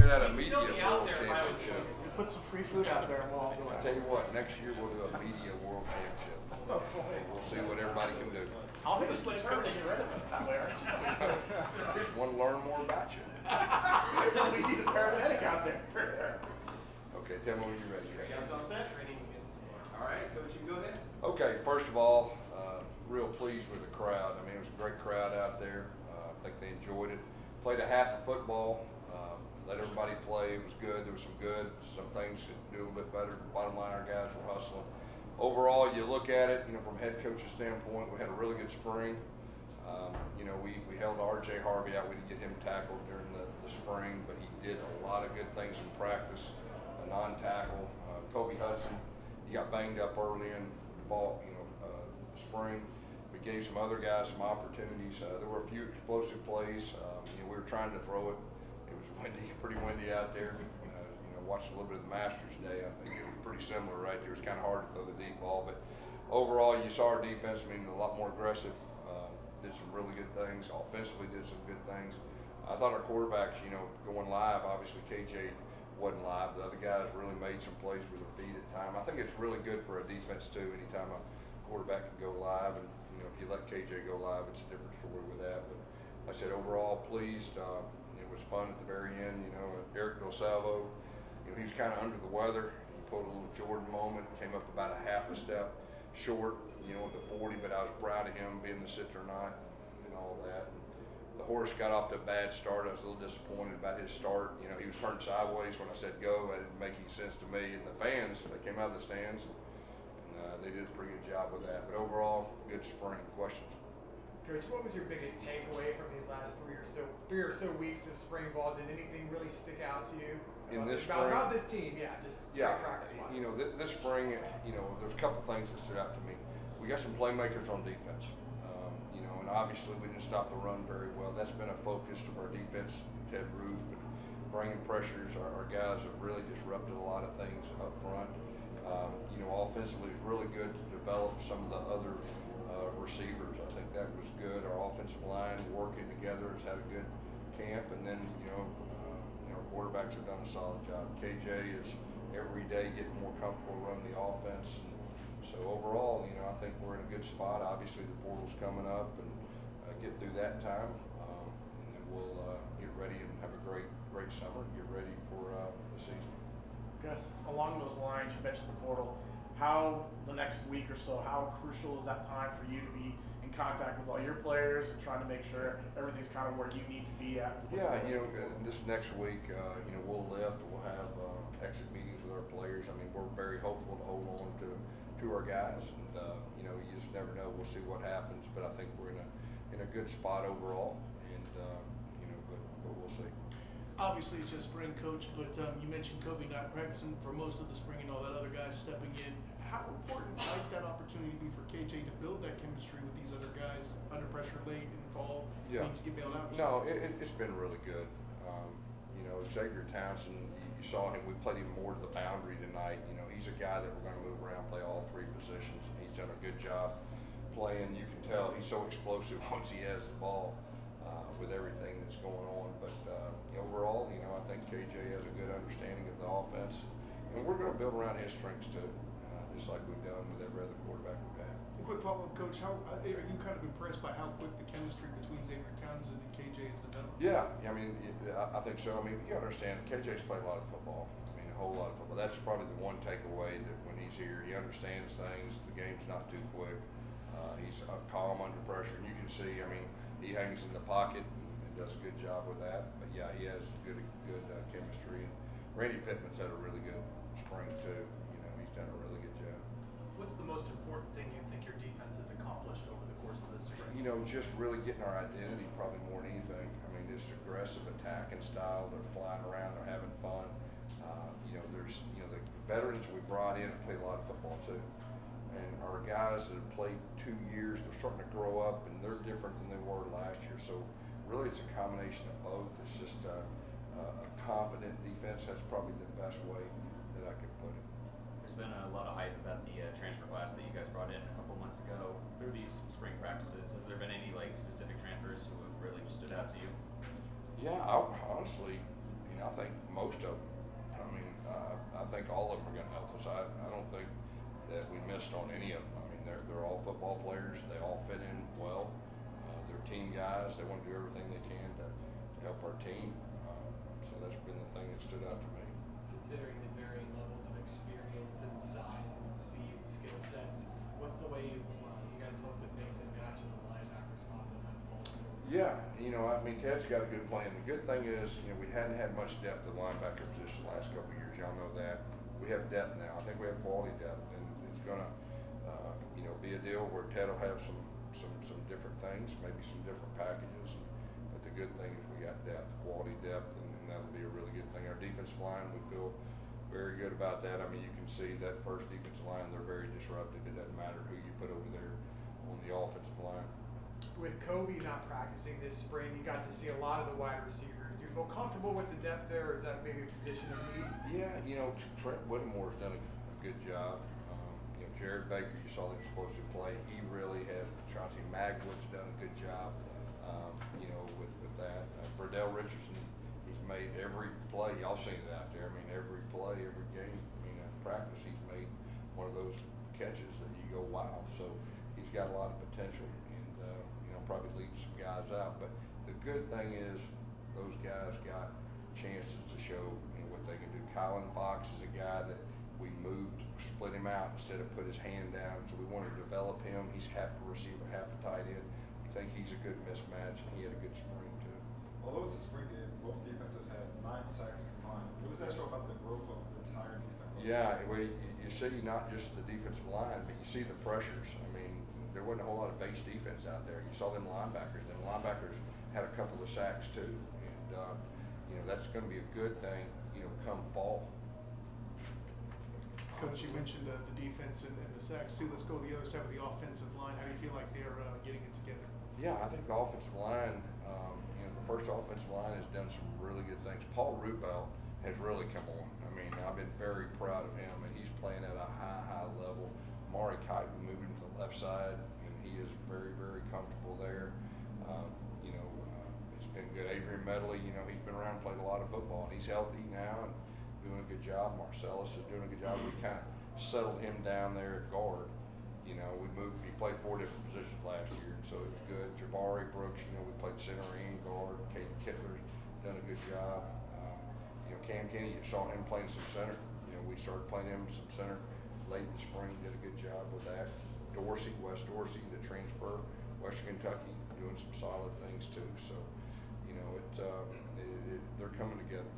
consider that a media still be out world there if I was championship. you. Put some free food out there and we'll all do I it. tell you what, next year we'll do a media world championship. Oh, boy. We'll see what everybody can do. I'll hit a slip turn to get rid of us that way, aren't you? Just want to learn more about you. We need a paramedic out there. Okay, tell me when you're ready. Guys all set? All right, Coach, you can go ahead. Okay, first of all, real pleased with the crowd. I mean, it was a great crowd out there. I think they enjoyed it. Played a half of football. Let everybody play. It was good. There was some things to do a little bit better. Bottom line, our guys were hustling. Overall, you look at it, from a head coach's standpoint, we had a really good spring. We held R.J. Harvey out. We didn't get him tackled during the spring, but he did a lot of good things in practice. A non-tackle. Kobe Hudson, he got banged up early in the fall, spring. We gave some other guys some opportunities. There were a few explosive plays. We were trying to throw it. It was windy, pretty windy out there. Watched a little bit of the Masters today. I think it was pretty similar right there. It was kind of hard to throw the deep ball, but overall, you saw our defense being a lot more aggressive. Did some really good things. Offensively, did some good things. I thought our quarterbacks, going live. Obviously, KJ wasn't live. The other guys really made some plays with their feet at time. I think it's really good for a defense too. Anytime a quarterback can go live, and if you let KJ go live, it's a different story with that. But like I said, overall pleased. It was fun at the very end. Eric Del Salvo. He was kind of under the weather. He pulled a little Jordan moment, came up about a half a step short, with the 40, but I was proud of him being the sitter or not and all that. And the horse got off to a bad start. I was a little disappointed about his start. He was turned sideways when I said go. That didn't make any sense to me. And the fans, they came out of the stands, and they did a pretty good job with that. But overall, good spring. Questions? Coach, what was your biggest takeaway from these last three or so weeks of spring ball? Did anything really stick out to you? About this team, practice wise. This spring, there's a couple things that stood out to me. We got some playmakers on defense, and obviously we didn't stop the run very well. That's been a focus of our defense, Ted Roof, and bringing pressures. Our guys have really disrupted a lot of things up front. Offensively, it's really good to develop some of the other receivers. I think that was good. Our offensive line working together has had a good camp, and then our quarterbacks have done a solid job. KJ is every day getting more comfortable running the offense. And so overall, I think we're in a good spot. Obviously, the portal's coming up, and get through that time, and then we'll get ready and have a great summer. Get ready for the season. Gus, along those lines, you mentioned the portal. How the next week or so, how crucial is that time for you to be in contact with all your players and trying to make sure everything's kind of where you need to be at? Yeah, this next week, we'll lift. We'll have exit meetings with our players. I mean, we're very hopeful to hold on to our guys, and you just never know. We'll see what happens, but I think we're in a good spot overall, and but we'll see. Obviously, it's just spring, Coach, but you mentioned Kobe not practicing for most of the spring and all that other guys stepping in. How important might that opportunity be for KJ to build that chemistry with these other guys under pressure late in the fall? Yeah. To get bailed out? No, it's been really good. Xavier Townsend, you saw him. We played him more to the boundary tonight. He's a guy that we're going to move around, play all three positions. He's done a good job playing. You can tell he's so explosive once he has the ball. With everything that's going on, but overall, I think KJ has a good understanding of the offense, and we're going to build around his strengths too, just like we've done with every other quarterback we've had. A quick follow-up, Coach. How are you kind of impressed by how quick the chemistry between Xavier Townsend and KJ has developed? Yeah, I think so. You understand, KJ's played a lot of football. A whole lot of football. That's probably the one takeaway, that when he's here, he understands things. The game's not too quick. He's calm under pressure, and you can see. He hangs in the pocket and does a good job with that. But yeah, he has good chemistry. And Randy Pittman's had a really good spring too. He's done a really good job. What's the most important thing you think your defense has accomplished over the course of this spring? Just really getting our identity probably more than anything. Just aggressive attacking style. They're flying around. They're having fun. There's the veterans we brought in have played a lot of football too. And our guys that have played 2 years, they're starting to grow up, and they're different than they were last year. So really it's a combination of both. It's just a confident defense. That's probably the best way that I could put it. There's been a lot of hype about the transfer class that you guys brought in a couple months ago. Through these spring practices, has there been any specific transfers who have really stood out to you? Yeah, honestly, you know, I think most of them. I mean, I think all of them are going to help us. I don't think that we missed on any of them. I mean, they're all football players. They all fit in well. They're team guys. They want to do everything they can to help our team. So that's been the thing that stood out to me. Considering the varying levels of experience and size and speed and skill sets, what's the way you guys looked at mix and match in the linebacker spot that time falls? Yeah, you know, I mean, Ted's got a good plan. The good thing is, you know, we hadn't had much depth in linebacker position the last couple of years. Y'all know that. We have depth now. I think we have quality depth, and it's gonna, you know, be a deal where Ted will have some different things, maybe some different packages. But the good thing is we got depth, quality depth, and that'll be a really good thing. Our defensive line, we feel very good about that. I mean, you can see that first defensive line, they're very disruptive. It doesn't matter who you put over there on the offensive line. With Kobe not practicing this spring, you got to see a lot of the wide receivers. Do you feel comfortable with the depth there, or is that maybe a position of need? Yeah, you know, Trent Whittemore's done a good job. You know, Jared Baker, you saw the explosive play. He really has. Chauncey Magwood's done a good job, you know, with that. Burdell Richardson, he's made every play. Y'all seen it out there. I mean, every play, every game. I mean, practice, he's made one of those catches that you go, wow. So he's got a lot of potential, and you know, probably leave some guys out. But the good thing is those guys got chances to show, you know, what they can do. Kylan Fox is a guy that we moved, split him out instead of put his hand down. So we wanted to develop him. He's half a receiver, half a tight end. We think he's a good mismatch, and he had a good spring too. Although it's a spring game, both defenses had 9 sacks combined. What does that show about the growth of the entire defense? Yeah, well, you see not just the defensive line, but you see the pressures. I mean, there wasn't a whole lot of base defense out there. You saw them linebackers. Them linebackers had a couple of sacks too, and you know, that's going to be a good thing, you know, come fall. Coach, you mentioned the defense and the sacks too. Let's go to the other side of the offensive line. How do you feel like they're getting it together? Yeah, I think the offensive line, you know, the first offensive line has done some really good things. Paul Rubel has really come on. I mean, I've been very proud of him, and he's playing at a high level. Maury Kite, we moved him to the left side, and he is very, very comfortable there. You know, it's been good. Adrian Medley, you know, he's been around, played a lot of football, and he's healthy now and doing a good job. Marcellus is doing a good job. We kind of settled him down there at guard. You know, he played 4 different positions last year, and so it was good. Jabari Brooks, you know, we played center and guard. Caden Kittler's done a good job. You know, Cam Kenny, you saw him playing some center. You know, we started playing him some center late in the spring, did a good job with that. Wes Dorsey, the transfer, Western Kentucky, doing some solid things too. So, you know, they're coming together.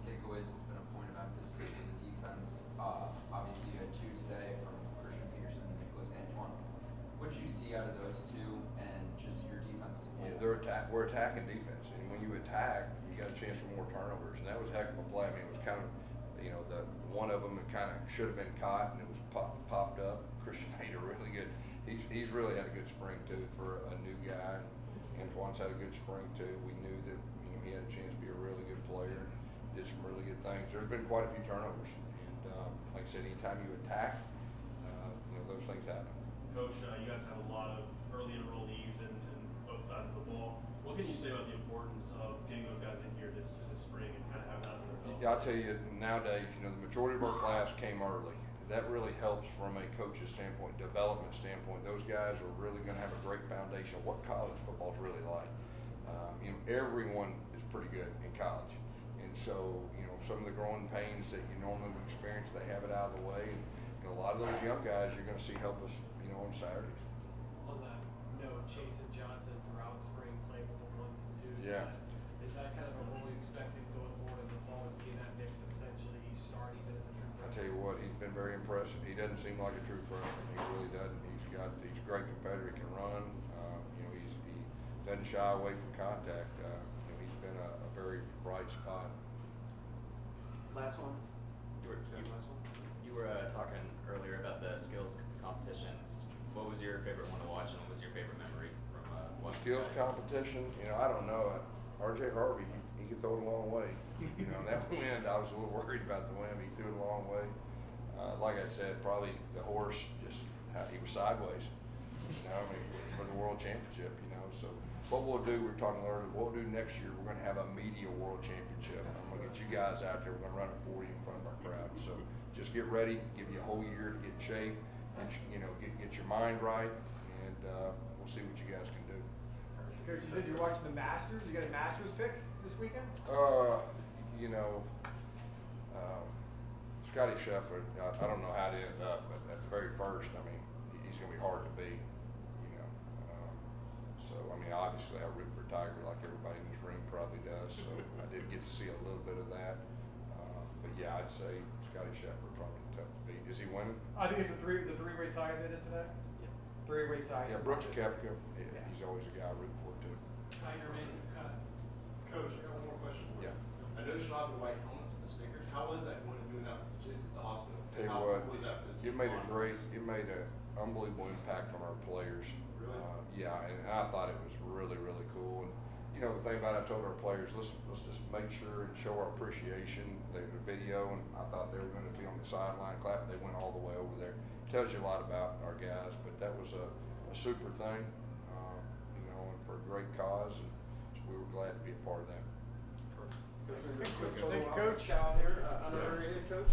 Takeaways has been a point of emphasis for the defense. Obviously, you had 2 today from Christian Peterson and Nicholas Antoine. What did you see out of those 2 and just your defense as a whole? Yeah, we're attacking defense, and when you attack, you got a chance for more turnovers, and that was a heck of a play. I mean, it was kind of, you know, the one of them that kind of should have been caught, and it was popped up. Christian made a really good. He's really had a good spring too for a new guy. Antoine's had a good spring too. We knew that, you know, he had a chance to be a really good player. Did some really good things. There's been quite a few turnovers, and like I said, anytime you attack, you know, those things happen. Coach, you guys have a lot of early enrollees in both sides of the ball. What can you say about the importance of getting those guys in here this spring and kind of having that under their belt? Yeah, I'll tell you, nowadays, you know, the majority of our class came early. That really helps from a coach's standpoint, development standpoint. Those guys are really going to have a great foundation of what college football is really like. You know, everyone is pretty good in college. And so, you know, some of the growing pains that you normally would experience, they have it out of the way. And, you know, a lot of those young guys you're going to see help us, you know, on Saturdays. On that note, Chase and Johnson throughout spring played with the 1s and 2s. Yeah. Is that kind of a role you expect him going forward in the fall and be in that mix and potentially start even as a true freshman? I tell you what, he's been very impressive. He doesn't seem like a true freshman. He really doesn't. He's a great competitor. He can run. You know, he doesn't shy away from contact. You know, he's been a very bright spot. Last one. You were talking earlier about the skills competitions. What was your favorite one to watch, and what was your favorite memory from one Skills competition? You know, I don't know. R.J. Harvey, he could throw it a long way. You know, that wind, I was a little worried about the wind. He threw it a long way. Like I said, probably the horse, just he was sideways. You know, I mean, for the world championship. You know, so what we'll do, we're talking earlier, what we'll do next year, we're gonna have a media world championship. I'm gonna get you guys out there, we're gonna run it for you in front of our crowd. So just get ready, give you a whole year to get in shape, and, get your mind right, and we'll see what you guys can do. Coach, you said you're watching the Masters. You got a Masters pick this weekend? Scotty Scheffler, I don't know how to end up, but at the very first, I mean, he's going to be hard to beat, so, I mean, obviously I root for Tiger like everybody in this room probably does, so I did get to see a little bit of that. But yeah, I'd say Scotty Scheffler probably tough to beat. Is he winning? I think it's a three-way tie in it today. Yeah. Three-way tie. Yeah, Brooks Koepka, he's always a guy I root for too. Tiger made the cut. Coach, I got one more question for you. Yeah. I noticed you don't have the white helmets and the stickers. How was that going to doing that with the kids at the hospital? Tell you How what, cool was that for the it team? made an unbelievable impact on our players. Really? Yeah, and I thought it was really, really cool. And the thing about it, I told our players, let's just make sure and show our appreciation. They did a video, and I thought they were going to be on the sideline clapping. They went all the way over there. Tells you a lot about our guys, but that was a super thing, and for a great cause, and we were glad to be a part of that. Thank you, Coach. Out here, coach.